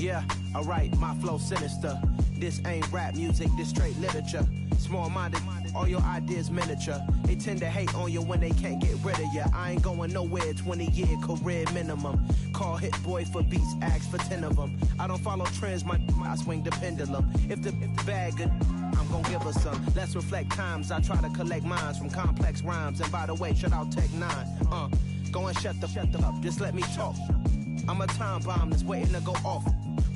Yeah, alright, my flow sinister. This ain't rap music, this straight literature. Small-minded, all your ideas miniature. They tend to hate on you when they can't get rid of you. I ain't going nowhere, 20-year career minimum. Call Hit Boy for beats, ask for 10 of them. I don't follow trends, I swing the pendulum. If the bag good, I'm gon' give her some. Let's reflect times, I try to collect minds from complex rhymes. And by the way, shout out Tech 9. Go and shut the up, just let me talk. I'm a time bomb that's waiting to go off.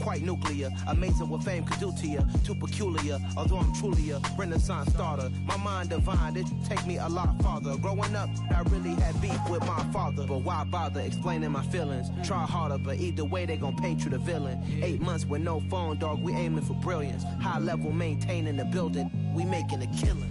Quite nuclear, amazing what fame could do to you. Too peculiar, although I'm truly a renaissance starter. My mind divine, it take me a lot farther. Growing up, I really had beef with my father. But why bother explaining my feelings? Try harder, but either way they gon' paint you the villain. 8 months with no phone, dog, we aiming for brilliance. High level maintaining the building, we making a killing.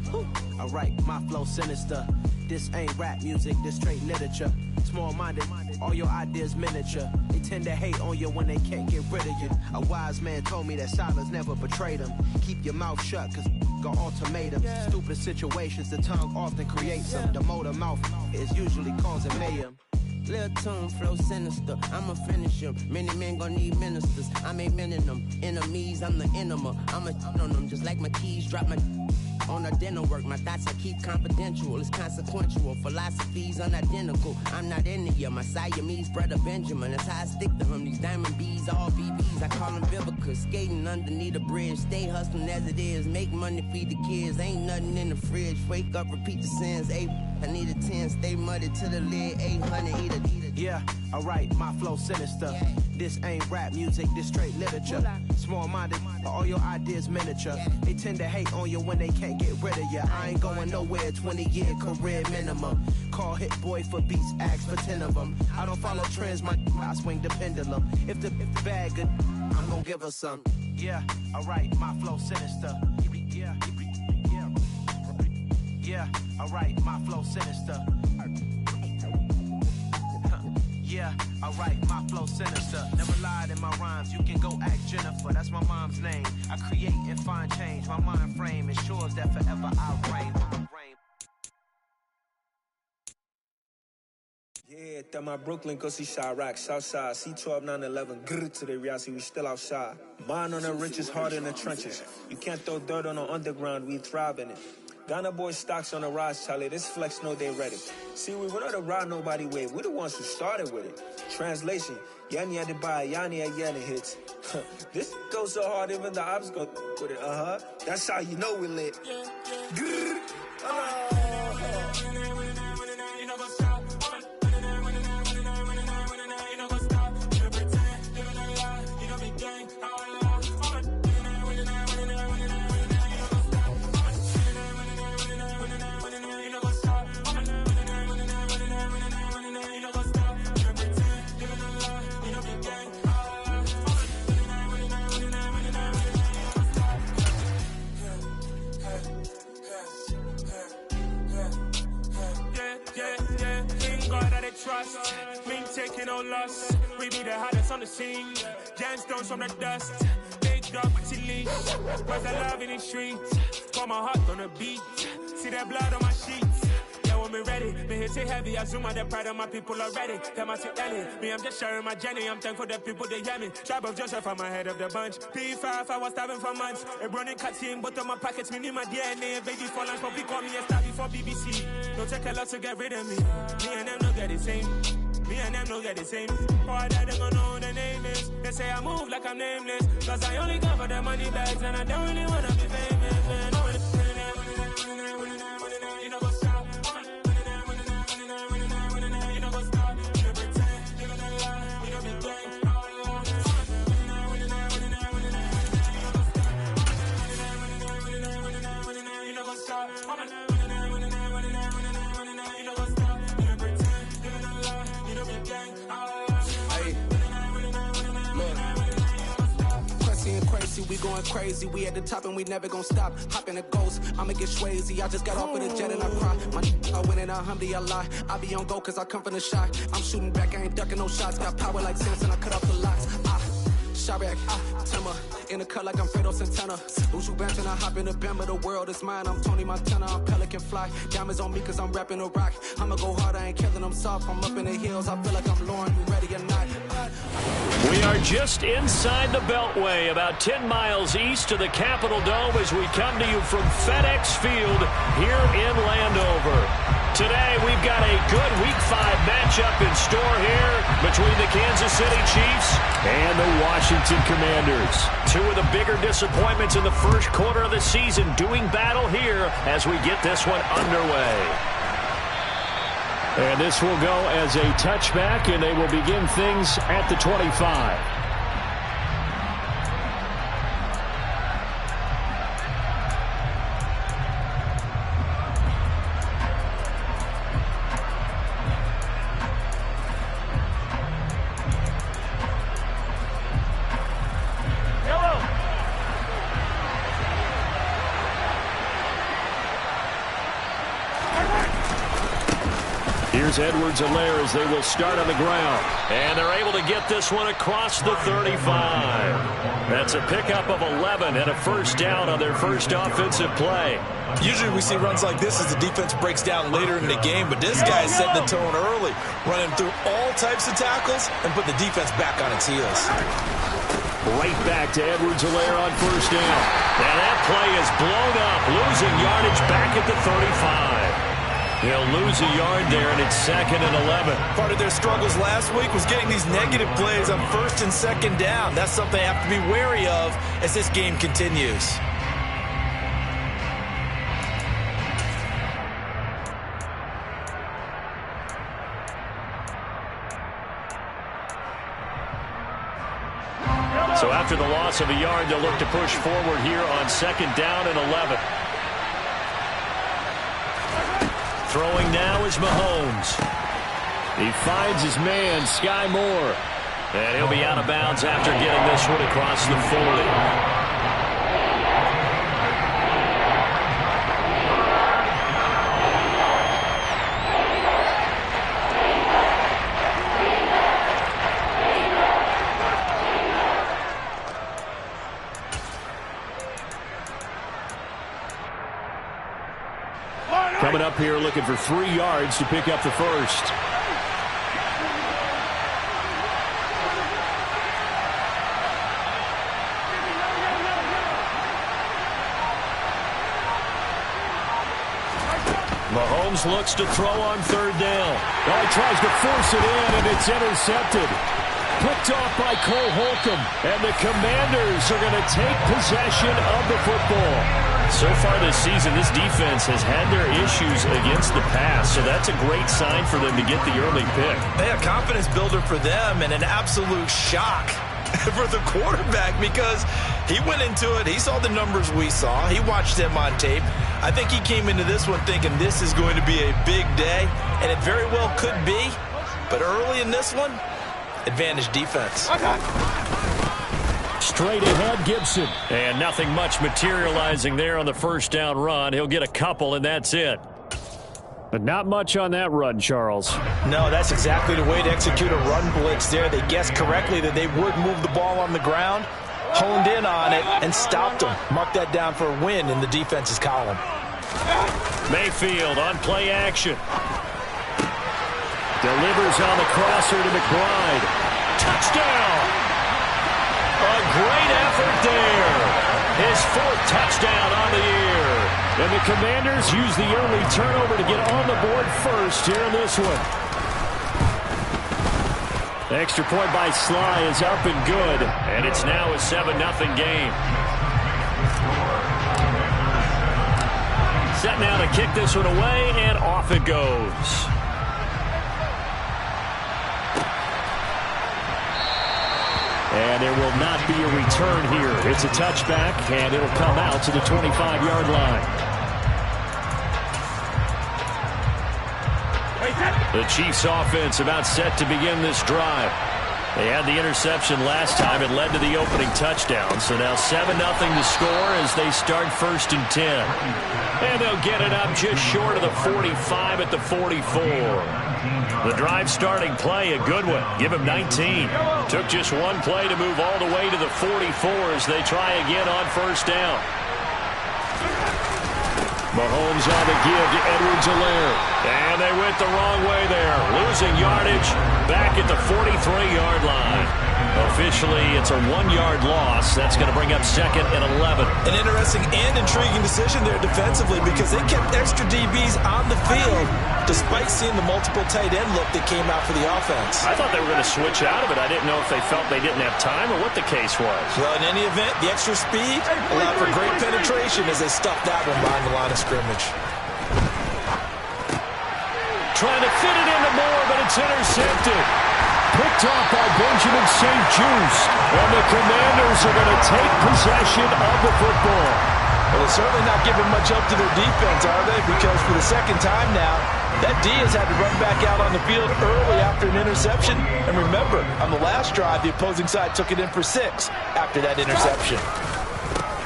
Alright, my flow sinister. This ain't rap music, this straight literature. Small-minded, all your ideas miniature. They tend to hate on you when they can't get rid of you. A wise man told me that silence never betrayed him. Keep your mouth shut, cause got ultimatums. Stupid situations, the tongue often creates them. The motor mouth is usually causing mayhem. Lil' tune, flow sinister, I'ma finish him. Many men gon' need ministers, I'm a men in them. Enemies, I'm the enema, I'ma on them. Just like my keys, drop my on a dental work. My thoughts I keep confidential, it's consequential. Philosophies unidentical, I'm not into you. My Siamese brother Benjamin, that's how I stick to him. These diamond bees, all BBs, I call them Vivica. Skating underneath a bridge, stay hustling as it is. Make money, feed the kids, ain't nothing in the fridge. Wake up, repeat the sins, I need a 10, stay muddy to the lid, 800, eat a. Yeah, alright, my flow sinister. This ain't rap music, this straight literature. Small-minded, all your ideas miniature. They tend to hate on you when they can't get rid of you. I ain't going nowhere, 20-year career minimum. Call Hit Boy for beats, ask for 10 of them. I don't follow trends, I swing the pendulum. If the bag good, I'm gon' give her some. Yeah, alright, my flow sinister. Yeah, alright, my flow sinister. Yeah, alright, my flow sinister. Never lied in my rhymes, you can go ask Jennifer. That's my mom's name. I create and find change. My mind frame ensures that forever I'll reign. Yeah, that my Brooklyn, go see Chirac, Southside, C12, 911, grrr to the reality, we still outside. Mine on the riches, hard in the trenches. You can't throw dirt on the underground, we thrive in it. Ghana boys stocks on the rise, Charlie. This flex know they ready. See, we not to ride nobody wave. We the ones who started with it. Translation: Yanni had to buy Yanni at Yanni hits. This goes so hard, even the ops go with it. That's how you know we lit. Grrr. Trust, me taking no loss. We be the hottest on the scene. Gemstones from the dust. Big dog with the leash. Where's the love in the streets? Got my heart on the beat. See that blood on my sheets. Yeah, when me ready, me hit it heavy. I zoom on the pride of my people already. Tell my shit Ellie. Me, I'm just sharing my journey. I'm thankful the people they hear me. Tribe of Joseph, I'm ahead of the bunch. P5, I was starving for months. A running cutscene, but on my pockets, me need my DNA. Baby for lunch, but we call me a star before BBC. Don't take a lot to get rid of me. Me and them don't get the same. Me and them don't get the same. Boy, that they gonna know the name is. They say I move like I'm nameless. Cause I only cover the money bags and I don't really wanna be famous, man. You know what's up? You know what's up? You pretend, living a lie. You know be gang. You know what's up? We going crazy, we at the top and we never gonna stop. Hop in a ghost, I'ma get swayzy. I just got off with a jet and I cry. My I win in a Humvee, I lie. I be on go cause I come from the shot. I'm shooting back, I ain't ducking no shots. Got power like Samson, I cut off the locks. Chirac. Timber in the cut like I'm Fredo Santana. Lose you bench and I hop in the Bama. The world is mine. I'm Tony Montana. I'm Pelican Fly. Diamonds on me cause I'm rapping a rock. I'ma go hard. I ain't killing them soft. I'm up in the hills. I feel like I'm Lauren. You ready or not? We are just inside the Beltway, about 10 miles east of the Capitol Dome as we come to you from FedEx Field here in Landover. Today, we've got a good Week 5 matchup in store here between the Kansas City Chiefs and the Washington Commanders. Two of the bigger disappointments in the first quarter of the season doing battle here as we get this one underway. And this will go as a touchback, and they will begin things at the 25. Here's Edwards-Helaire as they will start on the ground. And they're able to get this one across the 35. That's a pickup of 11 and a first down on their first offensive play. Usually we see runs like this as the defense breaks down later in the game, but this guy's setting the tone early, running through all types of tackles and put the defense back on its heels. Right back to Edwards-Helaire on first down. And that play is blown up, losing yardage back at the 35. He'll lose a yard there, and it's 2nd and 11. Part of their struggles last week was getting these negative plays on 1st and 2nd down. That's something they have to be wary of as this game continues. So after the loss of a yard, they'll look to push forward here on 2nd down and 11. Throwing now is Mahomes. He finds his man, Sky Moore. And he'll be out of bounds after getting this one across the 40. Coming up here looking for 3 yards to pick up the first. Mahomes looks to throw on 3rd down. Oh, he tries to force it in, and it's intercepted. Picked off by Cole Holcomb, and the Commanders are going to take possession of the football. So far this season, this defense has had their issues against the pass, so that's a great sign for them to get the early pick. A confidence builder for them and an absolute shock for the quarterback because he went into it. He saw the numbers we saw. He watched them on tape. I think he came into this one thinking this is going to be a big day, and it very well could be. But early in this one, advantage defense. Straight ahead, Gibson. And nothing much materializing there on the first down run. He'll get a couple, and that's it. But not much on that run, Charles. No, that's exactly the way to execute a run blitz there. They guessed correctly that they would move the ball on the ground, honed in on it, and stopped them. Mark that down for a win in the defense's column. Mayfield on play action. Delivers on the crosser to McBride. Touchdown! A great effort there. His 4th touchdown on the year. And the Commanders use the early turnover to get on the board first here in this one. The extra point by Sly is up and good. And it's now a 7-0 game. Set now to kick this one away, and off it goes. And there will not be a return here. It's a touchback, and it'll come out to the 25-yard line. The Chiefs offense about set to begin this drive. They had the interception last time. It led to the opening touchdown. So now 7-0 to score as they start 1st and 10. And they'll get it up just short of the 45 at the 44. The drive starting play, a good one. Give him 19. Took just one play to move all the way to the 44 as they try again on 1st down. Mahomes on the give to Edwards-Helaire. And they went the wrong way there. Losing yardage back at the 43-yard line. Officially, it's a 1-yard loss. That's going to bring up 2nd and 11. An interesting and intriguing decision there defensively because they kept extra DBs on the field despite seeing the multiple tight end look that came out for the offense. I thought they were going to switch out of it. I didn't know if they felt they didn't have time or what the case was. Well, in any event, the extra speed allowed for great penetration as they stuffed that one behind the line of scrimmage. Trying to fit it into Moore, but it's intercepted. Picked off by Benjamin St. Juste. And the Commanders are going to take possession of the football. Well, they're certainly not giving much up to their defense, are they? Because for the second time now, that D has had to run back out on the field early after an interception. And remember, on the last drive, the opposing side took it in for 6 after that interception.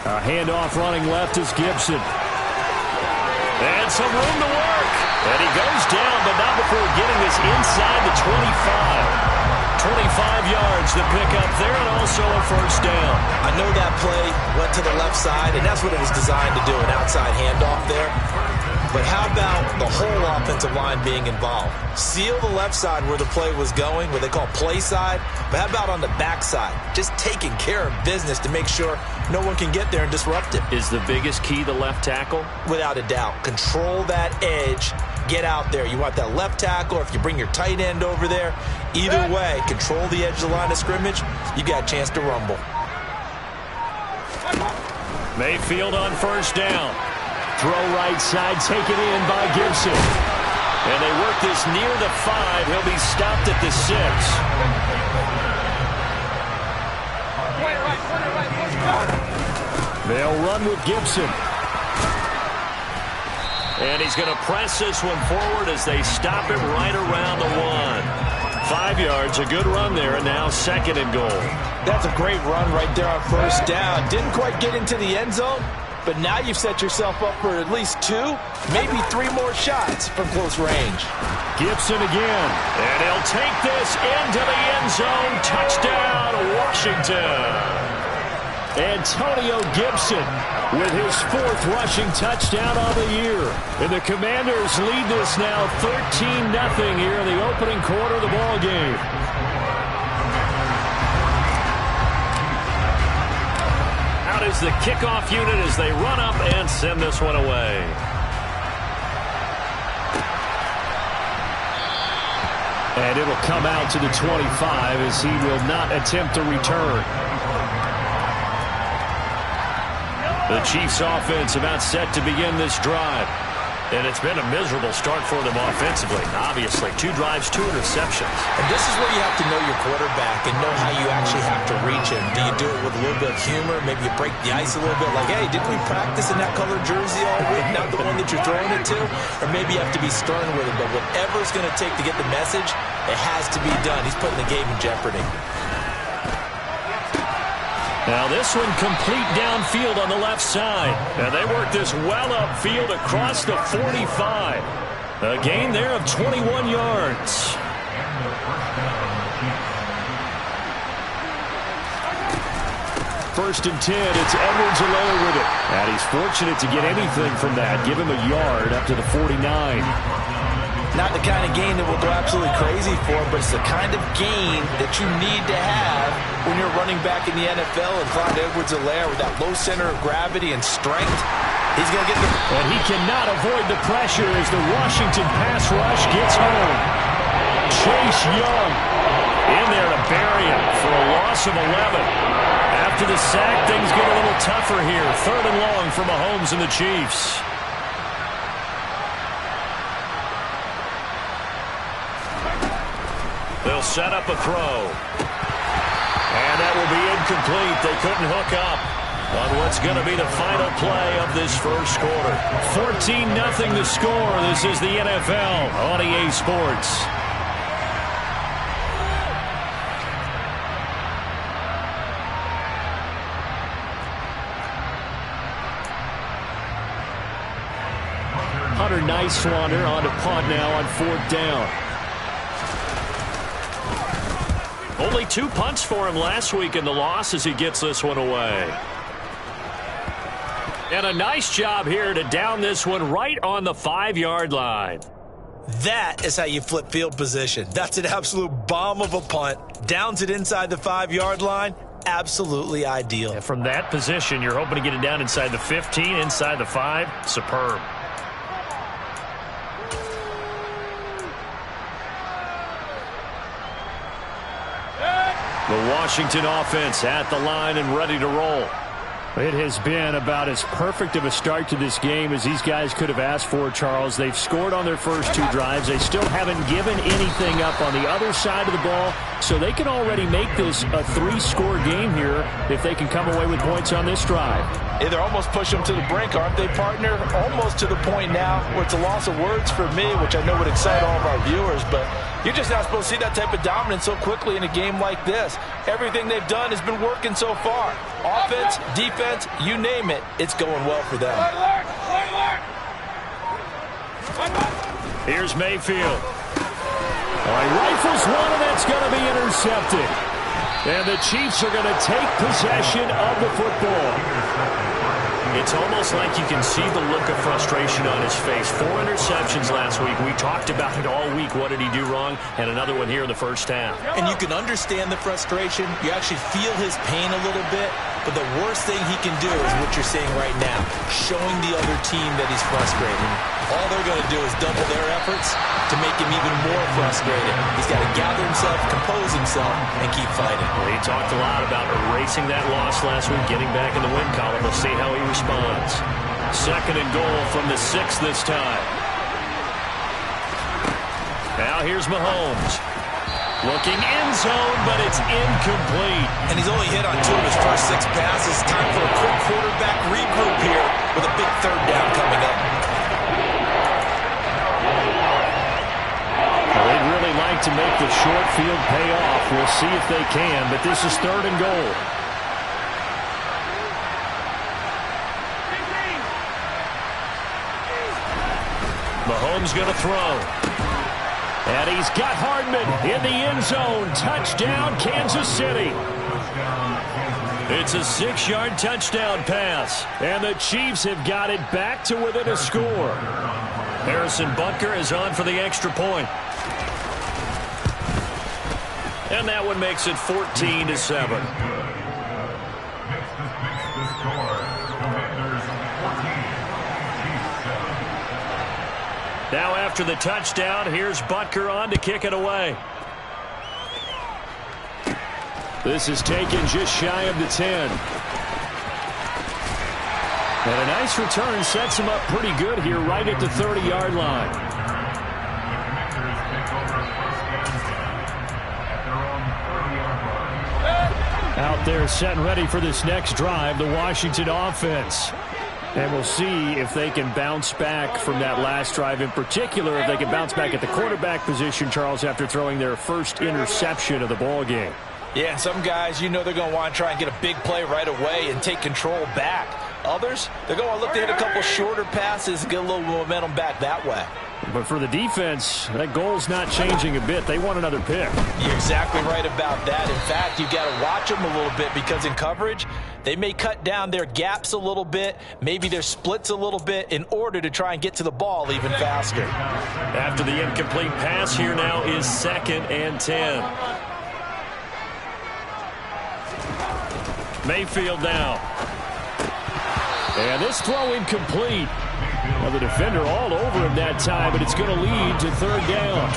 A handoff running left is Gibson. And some room to work. And he goes down, but not before getting this inside the 25. 25 yards to pick up there, and also a 1st down. I know that play went to the left side, and that's what it was designed to do, an outside handoff there. But how about the whole offensive line being involved? Seal the left side where the play was going, what they call play side. But how about on the back side? Just taking care of business to make sure no one can get there and disrupt it. Is the biggest key the left tackle? Without a doubt. Control that edge. Get out there. You want that left tackle, or if you bring your tight end over there, either way, control the edge of the line of scrimmage, you got a chance to rumble. Mayfield on 1st down. Throw right side, taken in by Gibson. And they work this near the 5. He'll be stopped at the 6. They'll run with Gibson. And he's going to press this one forward as they stop him right around the 1. 5 yards, a good run there, and now 2nd and goal. That's a great run right there on 1st down. Didn't quite get into the end zone, but now you've set yourself up for at least 2, maybe 3 more shots from close range. Gibson again, and he'll take this into the end zone. Touchdown, Washington. Antonio Gibson with his 4th rushing touchdown of the year. And the Commanders lead this now 13-0 here in the opening quarter of the ball game. Out is the kickoff unit as they run up and send this one away. And it'll come out to the 25 as he will not attempt to return. The Chiefs offense about set to begin this drive. And it's been a miserable start for them offensively. Obviously, 2 drives, 2 interceptions. And this is where you have to know your quarterback and know how you actually have to reach him. Do you do it with a little bit of humor? Maybe you break the ice a little bit like, hey, didn't we practice in that colored jersey all week? Not the one that you're throwing it to? Or maybe you have to be stern with him. But whatever it's going to take to get the message, it has to be done. He's putting the game in jeopardy. Now this one complete downfield on the left side. And they work this well upfield across the 45. A gain there of 21 yards. First and 10, it's Edwards-Helaire with it. And he's fortunate to get anything from that. Give him a yard up to the 49. Not the kind of gain that will go absolutely crazy for, but it's the kind of gain that you need to have when you're running back in the NFL. And Clyde Edwards-Helaire with that low center of gravity and strength, he's going to get the... And he cannot avoid the pressure as the Washington pass rush gets home. Chase Young in there to bury him for a loss of 11. After the sack, things get a little tougher here. 3rd and long for Mahomes and the Chiefs. They'll set up a throw. And that will be incomplete. They couldn't hook up on what's going to be the final play of this first quarter. 14-0 the score. This is the NFL on EA Sports. nice one on to punt now on 4th down. Only 2 punts for him last week in the loss as he gets this one away. And a nice job here to down this one right on the 5-yard line. That is how you flip field position. That's an absolute bomb of a punt. Downs it inside the 5-yard line. Absolutely ideal. And from that position, you're hoping to get it down inside the 15, inside the 5. Superb. The Washington offense at the line and ready to roll. It has been about as perfect of a start to this game as these guys could have asked for, Charles. They've scored on their first 2 drives. They still haven't given anything up on the other side of the ball, so they can already make this a 3-score game here if they can come away with points on this drive. Yeah, they're almost pushing them to the brink, aren't they, partner? Almost to the point now where it's a loss of words for me, which I know would excite all of our viewers, but you're just not supposed to see that type of dominance so quickly in a game like this. Everything they've done has been working so far. Offense, defense, you name it, it's going well for them. Here's Mayfield. All right, rifles one, and that's going to be intercepted. And the Chiefs are going to take possession of the football. It's almost like you can see the look of frustration on his face. 4 interceptions last week. We talked about it all week. What did he do wrong? And another one here in the first half. And you can understand the frustration. You actually feel his pain a little bit. But the worst thing he can do is what you're saying right now, showing the other team that he's frustrated. All they're going to do is double their efforts to make him even more frustrated. He's got to gather himself, compose himself, and keep fighting. Well, he talked a lot about erasing that loss last week, getting back in the win column. We'll see how he responds. 2nd and goal from the 6 this time. Now here's Mahomes. Looking end zone, but it's incomplete. And he's only hit on 2 of his first 6 passes. Time for a quick quarterback regroup here with a big 3rd down coming up. Well, they'd really like to make the short field pay off. We'll see if they can, but this is 3rd and goal. Mahomes going to throw. And he's got Hardman in the end zone. Touchdown, Kansas City. It's a 6-yard touchdown pass. And the Chiefs have got it back to within a score. Harrison Butker is on for the extra point. And that one makes it 14-7. Now after the touchdown, here's Butker on to kick it away. This is taken just shy of the 10. And a nice return sets him up pretty good here right at the 30-yard line. Out there set and ready for this next drive, the Washington offense. And we'll see if they can bounce back from that last drive. In particular, if they can bounce back at the quarterback position, Charles, after throwing their first interception of the ball game. Yeah, some guys, you know they're going to want to try and get a big play right away and take control back. Others, they're going to look to hit a couple shorter passes and get a little momentum back that way. But for the defense, that goal's not changing a bit. They want another pick. You're exactly right about that. In fact, you've got to watch them a little bit because in coverage, they may cut down their gaps a little bit, maybe their splits a little bit in order to try and get to the ball even faster. After the incomplete pass, here now is 2nd and 10. Mayfield now. And this throw incomplete. Well, the defender all over him that time, but it's going to lead to 3rd down.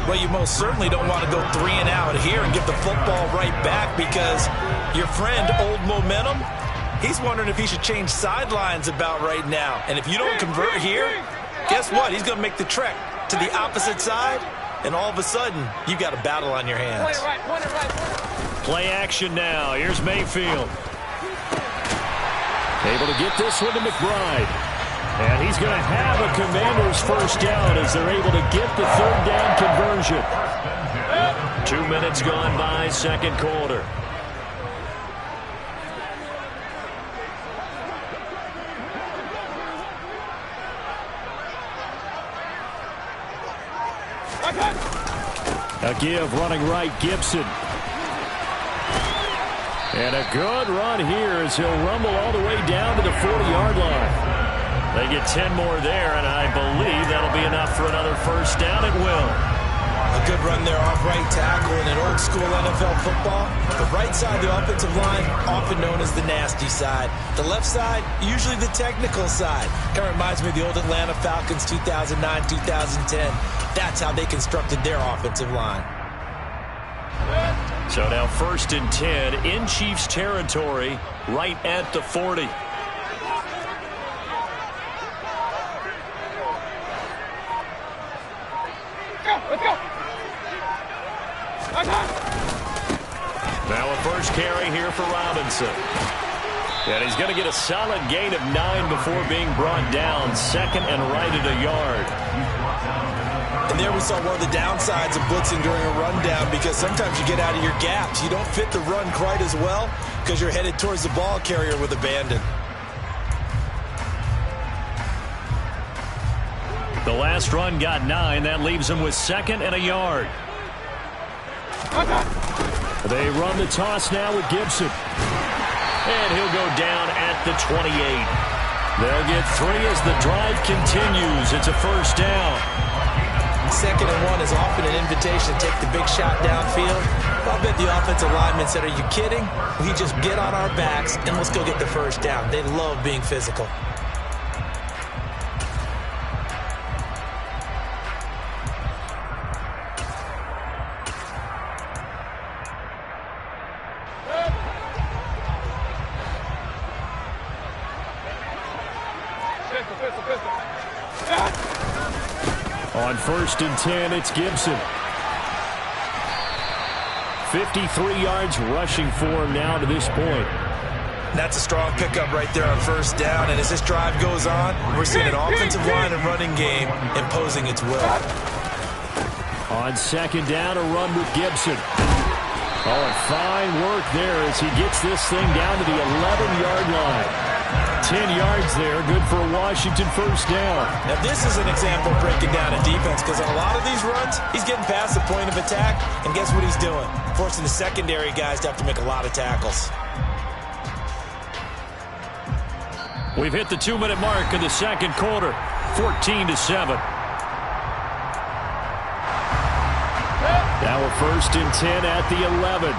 Well, you most certainly don't want to go 3 and out here and get the football right back because your friend, Old Momentum, he's wondering if he should change sidelines about right now. And if you don't convert here, guess what? He's going to make the trek to the opposite side, and all of a sudden, you've got a battle on your hands. Play action now. Here's Mayfield. Able to get this one to McBride. And he's going to have a Commanders first down as they're able to get the 3rd down conversion. 2 minutes gone by, 2nd quarter. A give running right, Gibson. And a good run here as he'll rumble all the way down to the 40-yard line. They get 10 more there, and I believe that'll be enough for another first down. It will. A good run there off right tackle in an old school NFL football. The right side of the offensive line, often known as the nasty side. The left side, usually the technical side. Kind of reminds me of the old Atlanta Falcons 2009, 2010. That's how they constructed their offensive line. So now 1st and 10 in Chiefs territory, right at the 40. Now a first carry here for Robinson. And he's going to get a solid gain of 9 before being brought down. 2nd and right at a yard. And there we saw one of the downsides of blitzing during a rundown, because sometimes you get out of your gaps. You don't fit the run quite as well because you're headed towards the ball carrier with abandon. The last run got 9. That leaves him with 2nd and a yard. They run the toss now with Gibson. And he'll go down at the 28. They'll get 3 as the drive continues. It's a first down. 2nd and 1 is often an invitation to take the big shot downfield. I'll bet the offensive linemen said, "Are you kidding? We just get on our backs and let's go get the first down." They love being physical. On 1st and 10, it's Gibson. 53 yards rushing for him now to this point. That's a strong pickup right there on 1st down. And as this drive goes on, we're seeing an offensive line and running game imposing its will. On 2nd down, a run with Gibson. Oh, and fine work there as he gets this thing down to the 11-yard line. 10 yards there, good for a Washington first down. Now this is an example of breaking down a defense, because on a lot of these runs, he's getting past the point of attack, and guess what he's doing? Forcing the secondary guys to have to make a lot of tackles. We've hit the 2-minute mark of the second quarter, 14-7. Now a 1st and 10 at the 11.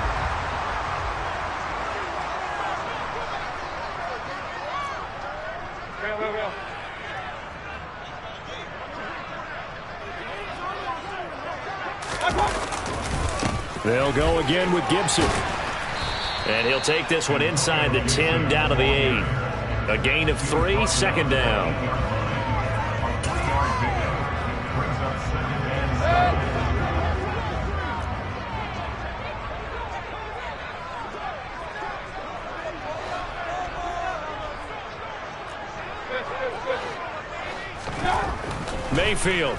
They'll go again with Gibson. And he'll take this one inside the 10 down to the 8. A gain of 3, 2nd down. Mayfield.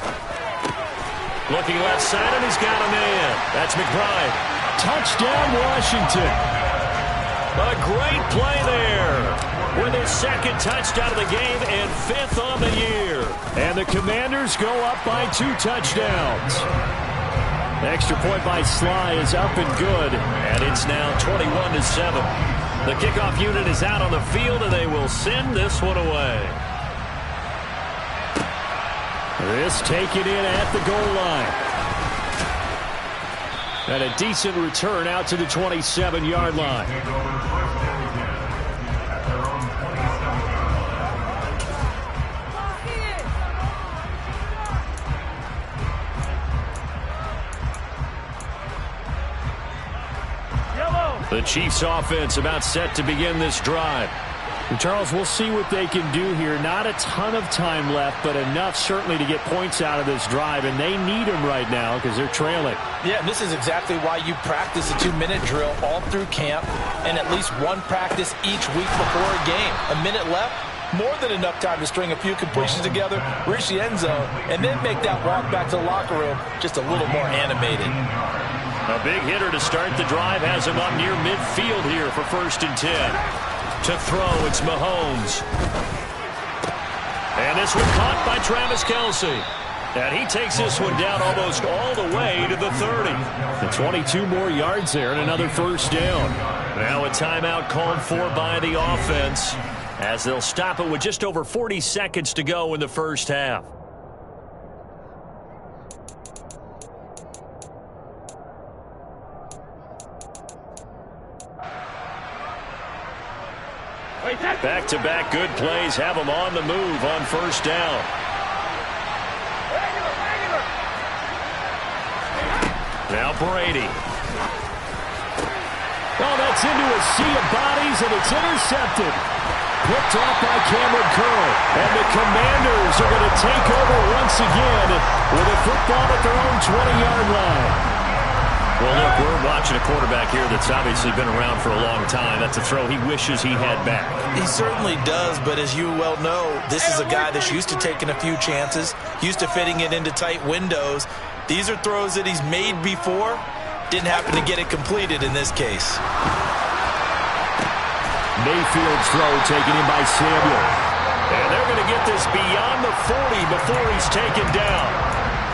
Looking left side, and he's got a man. That's McBride. Touchdown, Washington. A great play there with his 2nd touchdown of the game and 5th on the year. And the Commanders go up by 2 touchdowns. Extra point by Sly is up and good, and it's now 21-7. The kickoff unit is out on the field, and they will send this one away. This taken in at the goal line. And a decent return out to the 27-yard line. The Chiefs offense about set to begin this drive. Charles, we'll see what they can do here. Not a ton of time left, but enough certainly to get points out of this drive, and they need them right now because they're trailing. Yeah, and this is exactly why you practice a 2-minute drill all through camp and at least one practice each week before a game. A minute left, more than enough time to string a few completions together, reach the end zone, and then make that walk back to the locker room just a little more animated. A big hitter to start the drive has him up near midfield here for 1st and 10. To throw, it's Mahomes. And this one caught by Travis Kelce. And he takes this one down almost all the way to the 30. The 22 more yards there and another first down. Now a timeout called for by the offense as they'll stop it with just over 40 seconds to go in the first half. Back-to-back good plays have them on the move on first down. Now Brady. Oh, that's into a sea of bodies, and it's intercepted. Picked off by Cameron Curl. And the Commanders are going to take over once again with a football at their own 20-yard line. Well, look, we're watching a quarterback here that's obviously been around for a long time. That's a throw he wishes he had back. He certainly does, but as you well know, this is a guy that's used to taking a few chances, used to fitting it into tight windows. These are throws that he's made before. Didn't happen to get it completed in this case. Mayfield's throw taken in by Samuel. And they're going to get this beyond the 40 before he's taken down.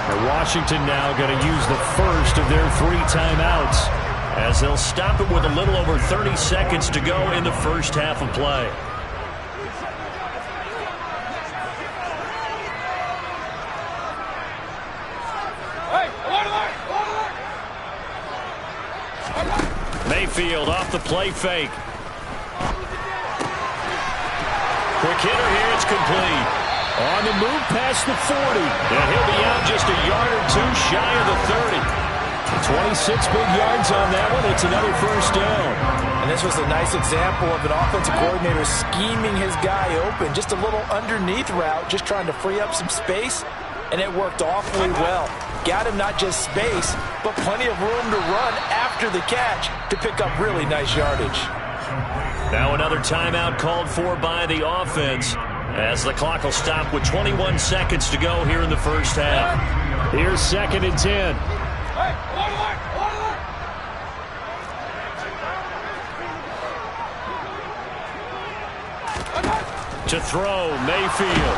And Washington now going to use the first of their 3 timeouts as they'll stop it with a little over 30 seconds to go in the first half of play. Mayfield off the play fake. Quick hitter here, it's complete. On the move past the 40. And he'll be out just a yard or two shy of the 30. 26 big yards on that one. It's another first down. And this was a nice example of an offensive coordinator scheming his guy open. Just a little underneath route, just trying to free up some space. And it worked awfully well. Got him not just space, but plenty of room to run after the catch to pick up really nice yardage. Now another timeout called for by the offense as the clock will stop with 21 seconds to go here in the first half. Here's 2nd and 10. To throw, Mayfield.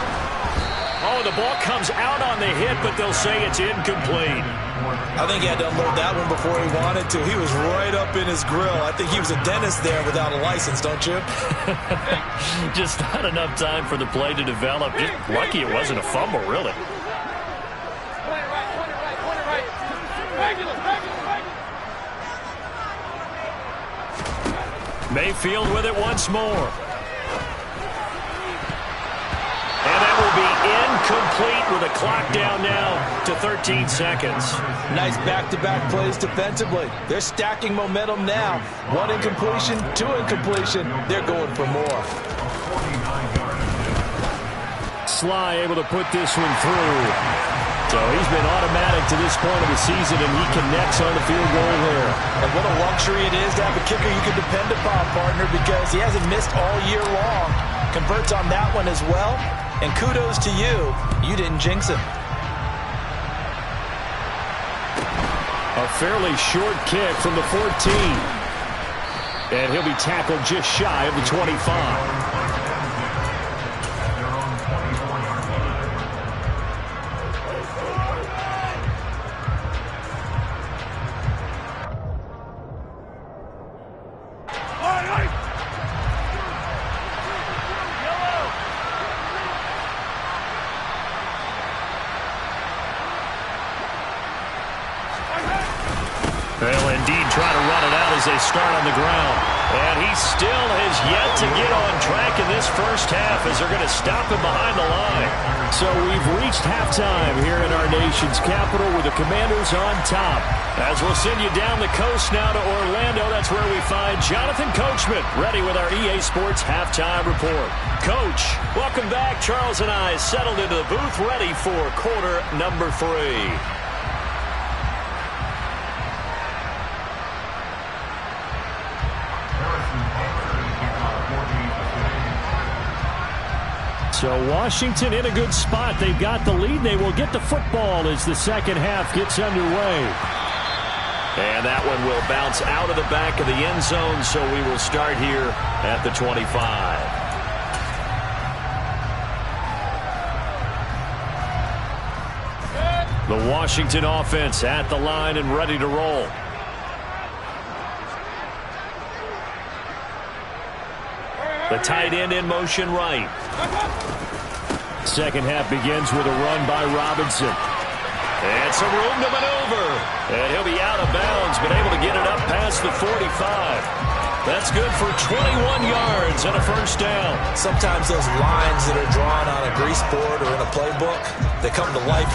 Oh, the ball comes out on the hit, but they'll say it's incomplete. I think he had to unload that one before he wanted to. He was right up in his grill. I think he was a dentist there without a license, don't you? Just not enough time for the play to develop. Just lucky it wasn't a fumble, really. Mayfield with it once more. And that will be incomplete with a clock down now to 13 seconds. Nice back-to-back plays defensively. They're stacking momentum now. 1 incompletion, 2 incompletion. They're going for more. Sly able to put this one through. So he's been automatic to this point of the season, and he connects on the field goal there. And what a luxury it is to have a kicker you can depend upon, partner, because he hasn't missed all year long. Converts on that one as well. And kudos to you. You didn't jinx him. A fairly short kick from the 14. And he'll be tackled just shy of the 25. They'll indeed try to run it out as they start on the ground. And he still has yet to get on track in this first half as they're going to stop him behind the line. So we've reached halftime here in our nation's capital with the Commanders on top. As we'll send you down the coast now to Orlando, that's where we find Jonathan Coachman ready with our EA Sports Halftime Report. Coach, welcome back. Charles and I settled into the booth ready for quarter number 3. So Washington in a good spot. They've got the lead. They will get the football as the second half gets underway. And that one will bounce out of the back of the end zone, so we will start here at the 25. The Washington offense at the line and ready to roll. The tight end in motion right. Second half begins with a run by Robinson. And some room to maneuver. And he'll be out of bounds, but able to get it up past the 45. That's good for 21 yards and a first down. Sometimes those lines that are drawn on a grease board or in a playbook, they come to life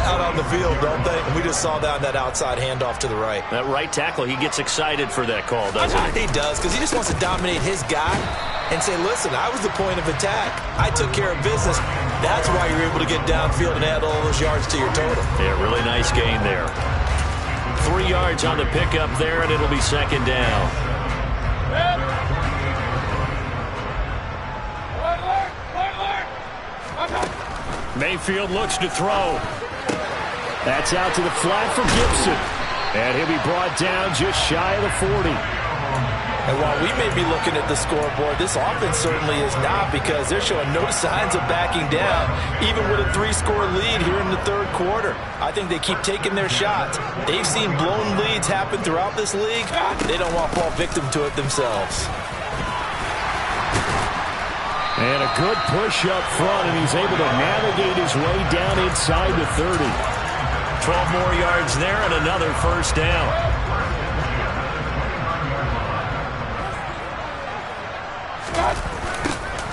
out on the field, don't they? And we just saw that outside handoff to the right. That right tackle, he gets excited for that call, doesn't he? He does, because he just wants to dominate his guy and say, listen, I was the point of attack. I took care of business. That's why you're able to get downfield and add all those yards to your total. Yeah, really nice gain there. 3 yards on the pickup there, and it'll be second down. Mayfield looks to throw. That's out to the flat for Gibson. And he'll be brought down just shy of the 40. And while we may be looking at the scoreboard, this offense certainly is not, because they're showing no signs of backing down, even with a 3-score lead here in the third quarter. I think they keep taking their shots. They've seen blown leads happen throughout this league. They don't want to fall victim to it themselves. And a good push up front, and he's able to navigate his way down inside the 30. 12 more yards there and another first down.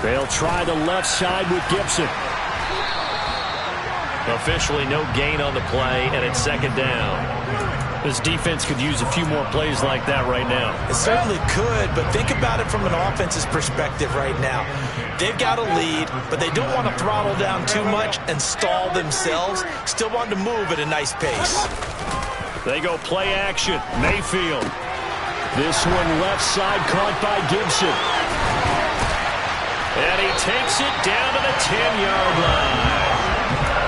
They'll try the left side with Gibson. Officially no gain on the play, and it's second down. This defense could use a few more plays like that right now. It certainly could, but think about it from an offense's perspective right now. They've got a lead, but they don't want to throttle down too much and stall themselves. Still want to move at a nice pace. They go play action. Mayfield. This one left side caught by Gibson. And he takes it down to the 10-yard line.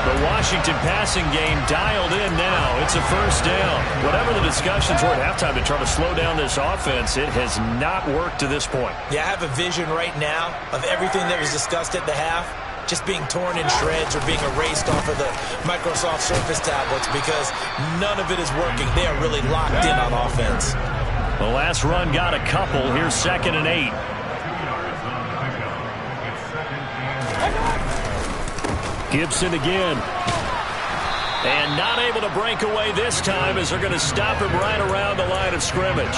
The Washington passing game dialed in now. It's a first down. Whatever the discussions were at halftime to try to slow down this offense, it has not worked to this point. Yeah, I have a vision right now of everything that was discussed at the half just being torn in shreds or being erased off of the Microsoft Surface tablets, because none of it is working. They are really locked in on offense. The last run got a couple. Here's 2nd and 8. Gibson again. And not able to break away this time, as they're going to stop him right around the line of scrimmage.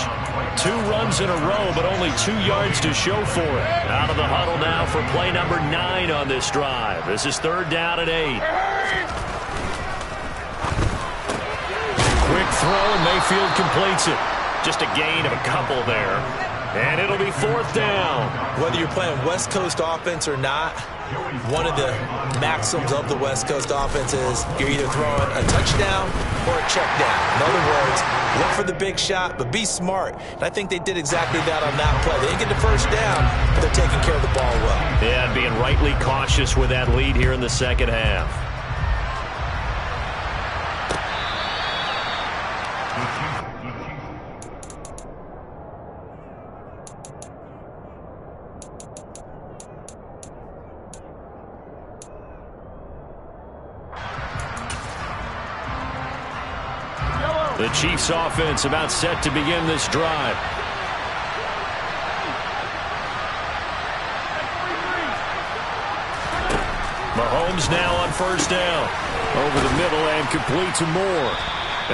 2 runs in a row, but only 2 yards to show for it. Out of the huddle now for play number 9 on this drive. This is 3rd down and 8. Quick throw, and Mayfield completes it. Just a gain of a couple there. And it'll be 4th down. Whether you're playing West Coast offense or not, one of the maxims of the West Coast offense is you're either throwing a touchdown or a check down. In other words, look for the big shot, but be smart. And I think they did exactly that on that play. They didn't get the first down, but they're taking care of the ball well. Yeah, and being rightly cautious with that lead here in the second half. The Chiefs offense about set to begin this drive. Mahomes now on first down. Over the middle and complete to Moore.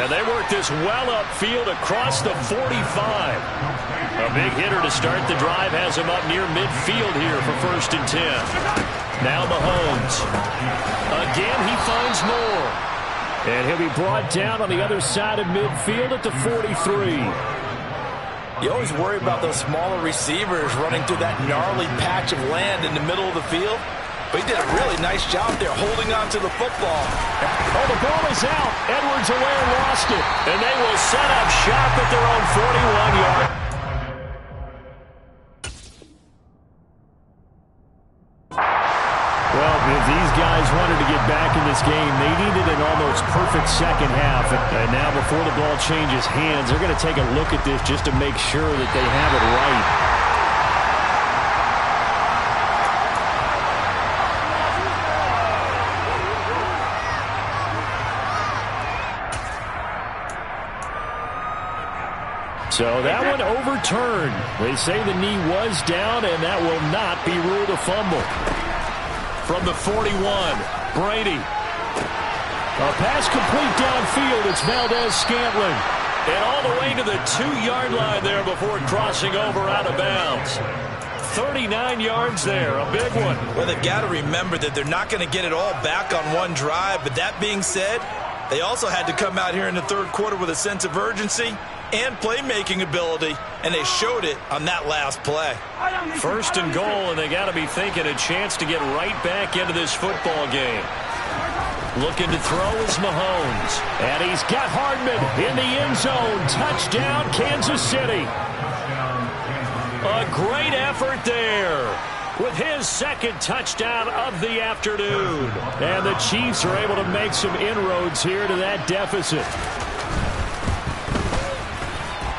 And they work this well upfield across the 45. A big hitter to start the drive has him up near midfield here for 1st and 10. Now Mahomes. Again, he finds Moore. And he'll be brought down on the other side of midfield at the 43. You always worry about those smaller receivers running through that gnarly patch of land in the middle of the field. But he did a really nice job there holding on to the football. Oh, the ball is out. Edwards-Helaire lost it. And they will set up shop at their own 41-yard. Well, if these guys wanted to get back in this game, they needed an almost perfect second half. And now before the ball changes hands, they're going to take a look at this just to make sure that they have it right. So that one overturned. They say the knee was down, and that will not be ruled a fumble. From the 41, Brady. A pass complete downfield. It's Valdez-Scantling. And all the way to the 2-yard line there before crossing over out of bounds. 39 yards there, a big one. Well, they've got to remember that they're not going to get it all back on one drive. But that being said, they also had to come out here in the third quarter with a sense of urgency and playmaking ability, and they showed it on that last play. First and goal, and they got to be thinking a chance to get right back into this football game. Looking to throw is Mahomes, and he's got Hardman in the end zone. Touchdown, Kansas City. A great effort there with his second touchdown of the afternoon. And the Chiefs are able to make some inroads here to that deficit.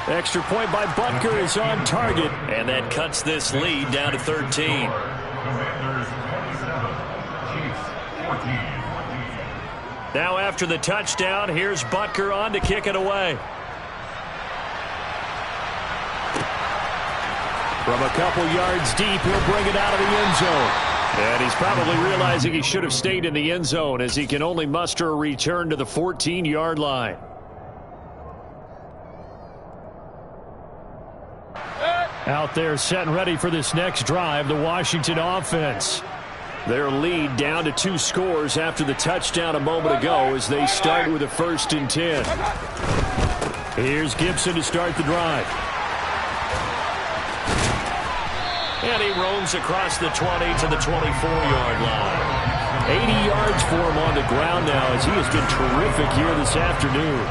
Extra point by Butker is on target, and that cuts this lead down to 13. Now after the touchdown, here's Butker on to kick it away. From a couple yards deep, he'll bring it out of the end zone. And he's probably realizing he should have stayed in the end zone as he can only muster a return to the 14-yard line. Out there set and ready for this next drive, the Washington offense. Their lead down to 2 scores after the touchdown a moment ago as they start with a 1st and 10. Here's Gibson to start the drive. And he roams across the 20 to the 24-yard line. 80 yards for him on the ground now as he has been terrific here this afternoon.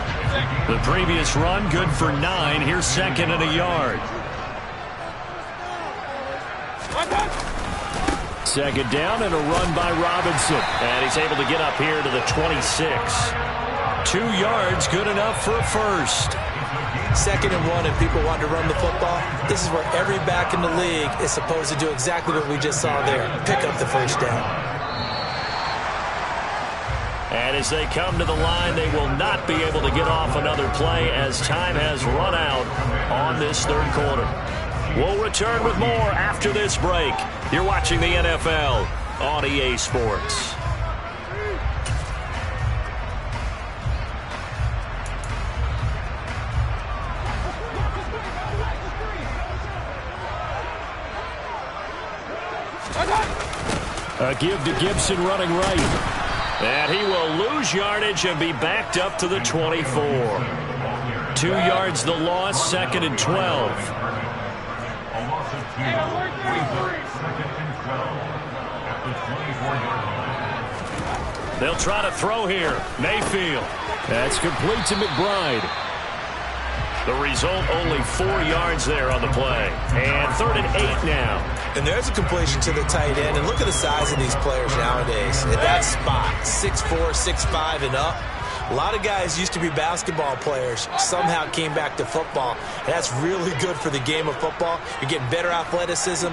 The previous run good for 9. Here's 2nd and a yard. 2nd down and a run by Robinson. And he's able to get up here to the 26. 2 yards, good enough for a first. 2nd and 1 and people want to run the football. This is where every back in the league is supposed to do exactly what we just saw there. Pick up the first down. And as they come to the line, they will not be able to get off another play as time has run out on this third quarter. We'll return with more after this break. You're watching the NFL on EA Sports. A give to Gibson running right. And he will lose yardage and be backed up to the 24. 2 yards the loss, 2nd and 12. They'll try to throw here. Mayfield. That's complete to McBride. The result, only 4 yards there on the play. And 3rd and 8 now. And there's a completion to the tight end. And look at the size of these players nowadays. At that spot, 6'4", 6'5", and up. A lot of guys used to be basketball players, somehow came back to football. And that's really good for the game of football. You're getting better athleticism,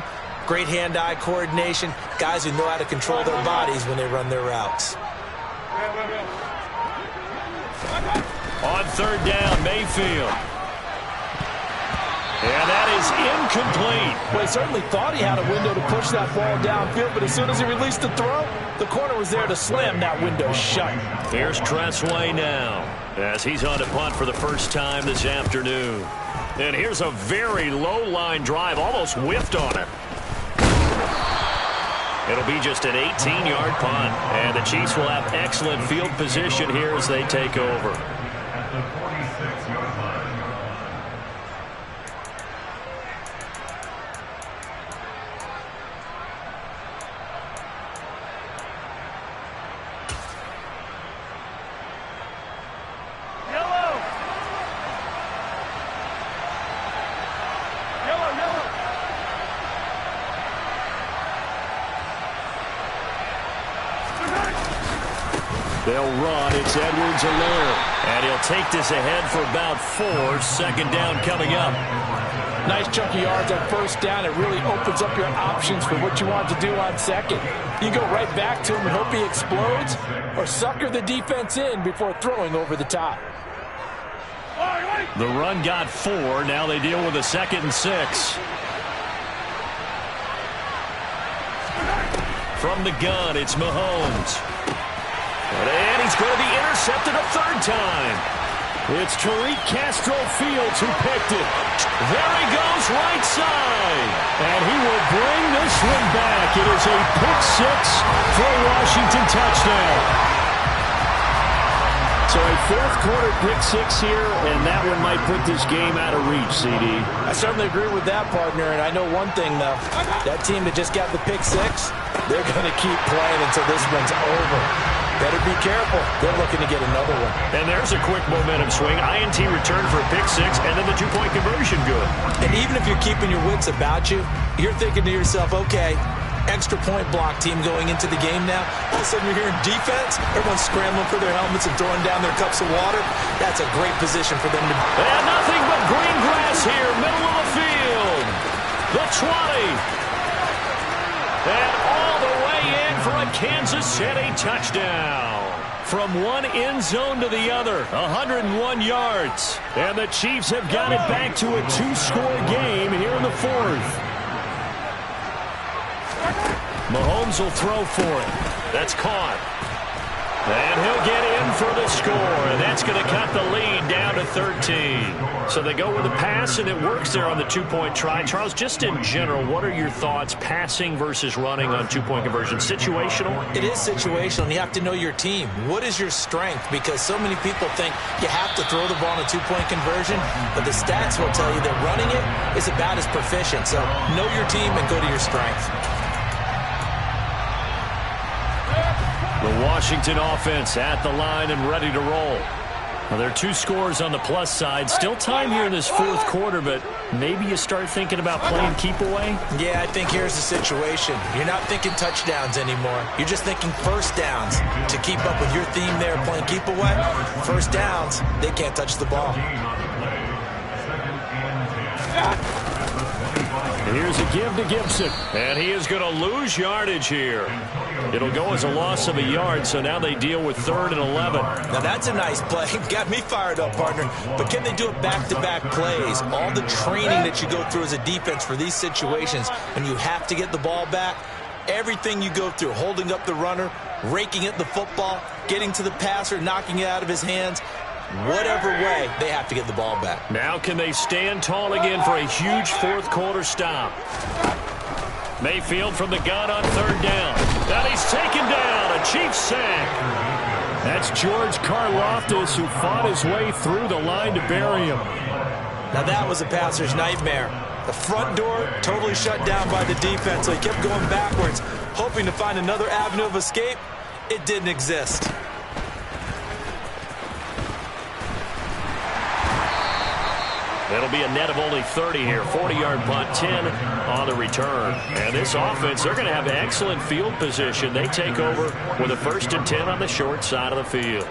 great hand-eye coordination, guys who know how to control their bodies when they run their routes. On 3rd down, Mayfield. And that is incomplete. Well, he certainly thought he had a window to push that ball downfield, but as soon as he released the throw, the corner was there to slam that window shut. Here's Tressway now as he's on to punt for the first time this afternoon. And here's a very low-line drive, almost whiffed on it. It'll be just an 18-yard punt, and the Chiefs will have excellent field position here as they take over. They'll run. It's Edwards-Helaire. And he'll take this ahead for about 4. 2nd down coming up. Nice chunky yards on 1st down. It really opens up your options for what you want to do on 2nd. You go right back to him and hope he explodes, or sucker the defense in before throwing over the top. The run got 4. Now they deal with a 2nd and 6. From the gun, it's Mahomes. And he's going to be intercepted a 3rd time. It's Tariq Castro-Fields who picked it. There he goes, right side. And he will bring this one back. It is a pick 6 for a Washington touchdown. So a 4th quarter pick 6 here, and that one might put this game out of reach, CD. I certainly agree with that, partner, and I know one thing, though. That team that just got the pick 6, they're going to keep playing until this one's over. Better be careful. They're looking to get another one. And there's a quick momentum swing. INT return for a pick 6, and then the 2-point conversion good. And even if you're keeping your wits about you, you're thinking to yourself, okay, extra point block team going into the game now. All of a sudden you're hearing defense. Everyone's scrambling for their helmets and throwing down their cups of water. That's a great position for them to be. And nothing but green grass here, middle of the field. The 20. And all the way in for a Kansas City touchdown. From one end zone to the other, 101 yards. And the Chiefs have got it back to a 2-score game here in the 4th. Mahomes will throw for it. That's caught. And he'll get in for the score, and that's going to cut the lead down to 13. So they go with a pass, and it works there on the 2-point try. Charles, just in general, what are your thoughts passing versus running on 2-point conversion? Situational? It is situational, and you have to know your team. What is your strength? Because so many people think you have to throw the ball in a 2-point conversion, but the stats will tell you that running it is about as proficient. So know your team and go to your strength. The Washington offense at the line and ready to roll. Well, there are 2 scores on the plus side. Still time here in this 4th quarter, but maybe you start thinking about playing keep away? Yeah, I think here's the situation. You're not thinking touchdowns anymore. You're just thinking first downs. To keep up with your theme there, playing keep away, first downs, they can't touch the ball. Here's a give to Gibson, and he is going to lose yardage here. It'll go as a loss of a yard, so now they deal with 3rd and 11. Now that's a nice play. Got me fired up, partner. But can they do it back-to-back plays? All the training that you go through as a defense for these situations, when you have to get the ball back, everything you go through, holding up the runner, raking at the football, getting to the passer, knocking it out of his hands, whatever way, they have to get the ball back. Now can they stand tall again for a huge 4th quarter stop? Mayfield from the gun on 3rd down. And he's taken down, a Chiefs sack. That's George Karlaftis, who fought his way through the line to bury him. Now that was a passer's nightmare. The front door totally shut down by the defense, so he kept going backwards, hoping to find another avenue of escape. It didn't exist. It'll be a net of only 30 here. 40-yard punt, 10 on the return. And this offense, they're going to have excellent field position. They take over with a 1st and 10 on the short side of the field.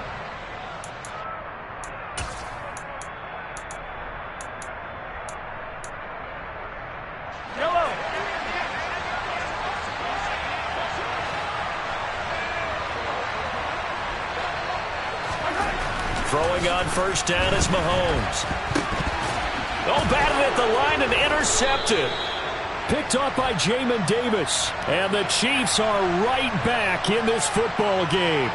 Throwing on 1st down is Mahomes. Oh, batted at the line and intercepted. Picked off by Jamin Davis. And the Chiefs are right back in this football game.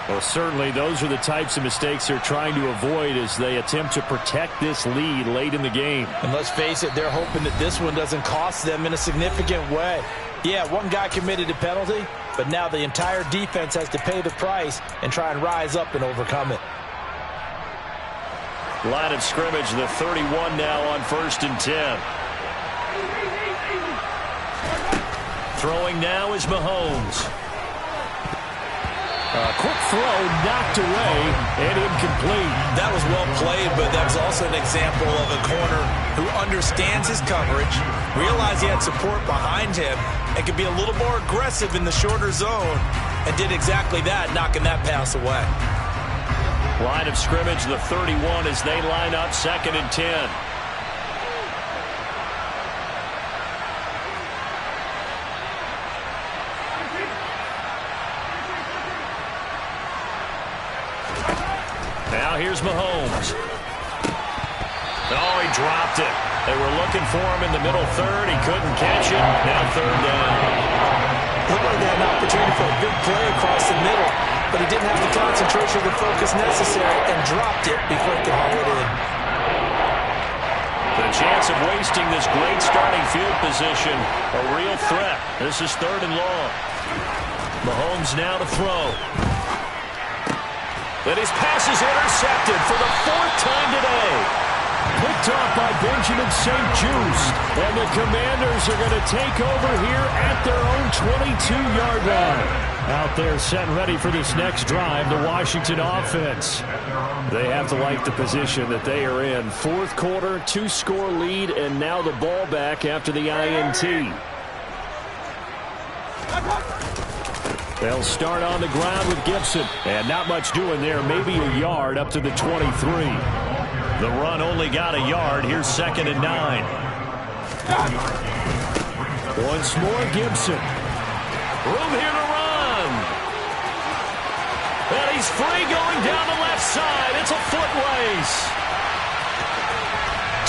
Well, certainly those are the types of mistakes they're trying to avoid as they attempt to protect this lead late in the game. And let's face it, they're hoping that this one doesn't cost them in a significant way. Yeah, one guy committed a penalty, but now the entire defense has to pay the price and try and rise up and overcome it. Line of scrimmage, the 31 now on 1st and 10. Throwing now is Mahomes. Quick throw, knocked away, and incomplete. That was well played, but that was also an example of a corner who understands his coverage, realized he had support behind him, and could be a little more aggressive in the shorter zone, and did exactly that, knocking that pass away. Line of scrimmage, the 31, as they line up 2nd and 10. Now here's Mahomes. dropped it. They were looking for him in the middle third. He couldn't catch it. Now third down. Looked like they had an opportunity for a big play across the middle, but he didn't have the concentration or the focus necessary and dropped it before he could haul it in. The chance of wasting this great starting field position, a real threat. This is third and long. Mahomes now to throw. And his pass is intercepted for the fourth time today. Picked off by Benjamin St. Juste. And the Commanders are going to take over here at their own 22-yard line. Out there set and ready for this next drive, the Washington offense. They have to like the position that they are in. Fourth quarter, 2-score lead, and now the ball back after the INT. They'll start on the ground with Gibson. And not much doing there, maybe a yard up to the 23. The run only got a yard. Here's 2nd and 9. Once more, Gibson. Room here to run. And he's free going down the left side. It's a foot race.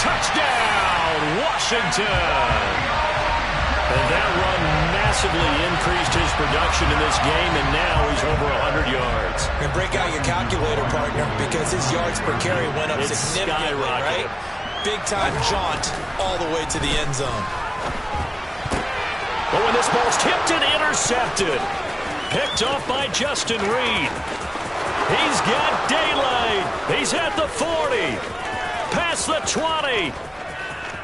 Touchdown, Washington. And that run massively increased his production in this game, and now he's over 100 yards. And break out your calculator, partner, because his yards per carry went up significantly, right? Big-time jaunt all the way to the end zone. Oh, and this ball's tipped and intercepted. Picked off by Justin Reed. He's got daylight. He's at the 40. Past the 20.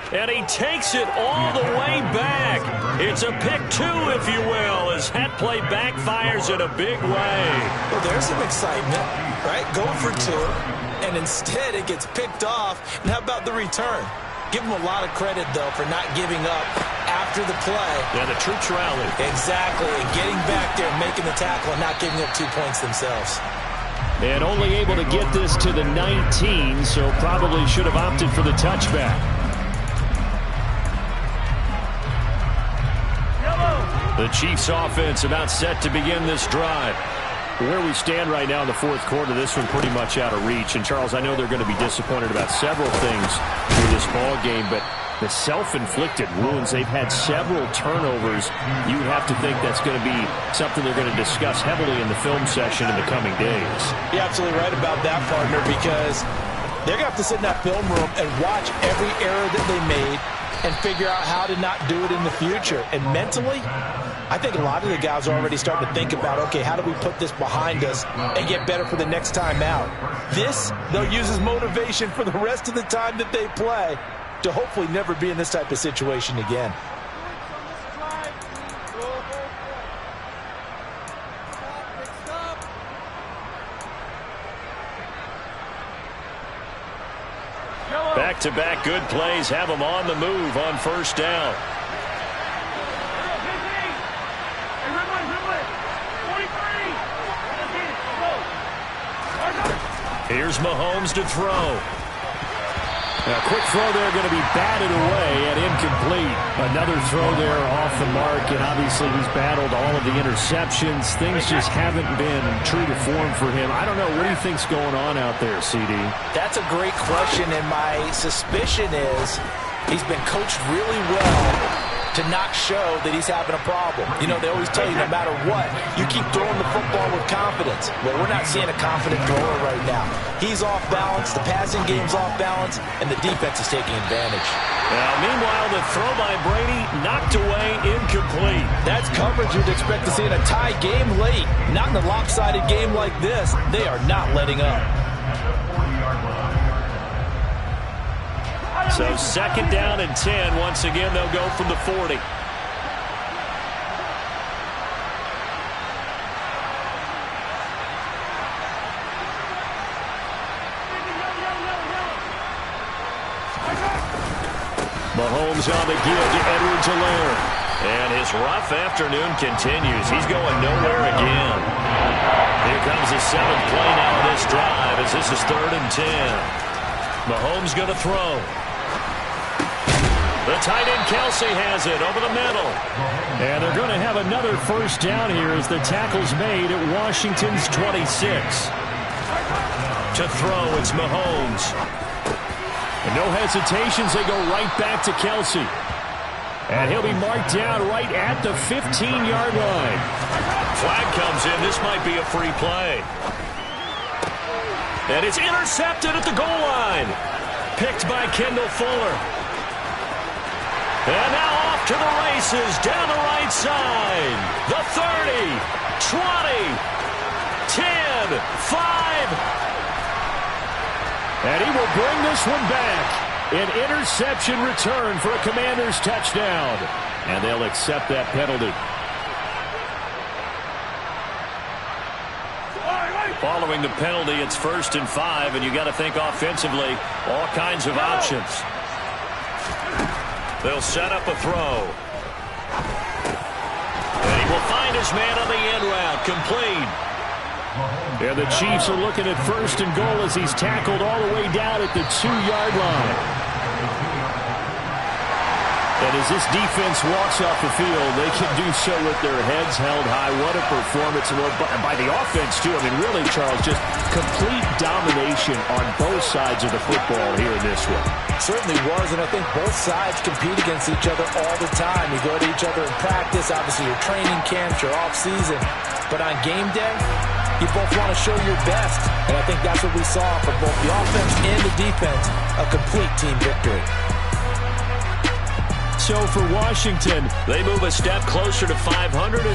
And he takes it all the way back. It's a pick 2, if you will, as that play backfires in a big way. Well, there's some excitement, right? Go for 2, and instead it gets picked off. And how about the return? Give him a lot of credit, though, for not giving up after the play. Yeah, the troops rallied. Exactly, and getting back there, making the tackle, and not giving up 2 points themselves. And only able to get this to the 19, so probably should have opted for the touchback. The Chiefs offense about set to begin this drive. Where we stand right now in the fourth quarter, this one pretty much out of reach. And, Charles, I know they're going to be disappointed about several things through this ball game, but the self-inflicted wounds, they've had several turnovers. You have to think that's going to be something they're going to discuss heavily in the film session in the coming days. You're absolutely right about that, partner, because they're going to have to sit in that film room and watch every error that they made and figure out how to not do it in the future. And mentally, I think a lot of the guys are already starting to think about, okay, how do we put this behind us and get better for the next time out? This, they'll use as motivation for the rest of the time that they play to hopefully never be in this type of situation again. Back-to-back good plays have them on the move on first down. Here's Mahomes to throw. A quick throw there going to be batted away and incomplete. Another throw there off the mark, and obviously he's battled all of the interceptions. Things just haven't been true to form for him. I don't know. What do you think's going on out there, CD? That's a great question, and my suspicion is he's been coached really well to not show that he's having a problem. You know, they always tell you no matter what, you keep throwing the football with confidence. Well, we're not seeing a confident thrower right now. He's off balance, the passing game's off balance, and the defense is taking advantage. Now, meanwhile, the throw by Brady knocked away, incomplete. That's coverage you'd expect to see in a tie game late. Not in a lopsided game like this. They are not letting up. So 2nd down and 10. Once again, they'll go from the 40. Mahomes on the give to Edwards-Helaire. And his rough afternoon continues. He's going nowhere again. Here comes the 7th play now of this drive as this is 3rd and 10. Mahomes going to throw. The tight end Kelsey has it over the middle. And they're going to have another first down here as the tackle's made at Washington's 26. To throw, it's Mahomes. And no hesitations, they go right back to Kelsey. And he'll be marked down right at the 15-yard line. Flag comes in. This might be a free play. And it's intercepted at the goal line. Picked by Kendall Fuller. And now off to the races down the right side. The 30, 20, 10, 5. And he will bring this one back. An interception return for a Commanders touchdown. And they'll accept that penalty. Following the penalty, it's 1st and 5, and you got to think offensively, all kinds of options. They'll set up a throw. And he will find his man on the end route, complete. And the Chiefs are looking at 1st and goal as he's tackled all the way down at the 2-yard line. And as this defense walks off the field, they can do so with their heads held high. What a performance by the offense, too. I mean, really, Charles, just complete domination on both sides of the football here in this one. Certainly was, and I think both sides compete against each other all the time. You go to each other in practice, obviously your training camps, your off-season. But on game day, you both want to show your best. And I think that's what we saw from both the offense and the defense, a complete team victory. So for Washington, they move a step closer to 500.